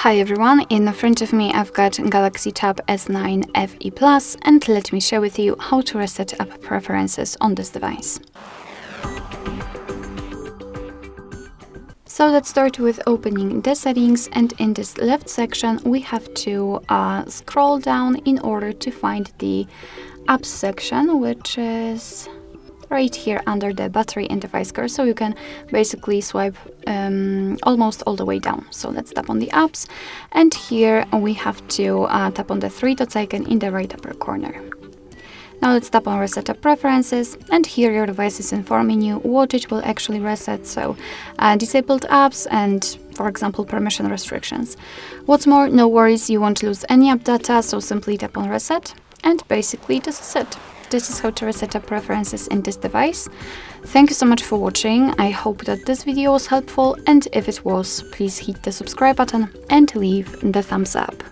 Hi everyone, in front of me I've got Galaxy Tab S9 FE Plus, and let me share with you how to reset app preferences on this device. So let's start with opening the settings, and in this left section we have to scroll down in order to find the apps section, which is right here under the battery and device care. So you can basically swipe almost all the way down. So let's tap on the apps, and here we have to tap on the three dots icon in the right upper corner. Now let's tap on Reset App Preferences, and here your device is informing you what it will actually reset, so disabled apps and, for example, permission restrictions. What's more, no worries, you won't lose any app data, so simply tap on Reset, and basically this is it. This is how to reset app preferences in this device. Thank you so much for watching. I hope that this video was helpful, and if it was, please hit the subscribe button and leave the thumbs up.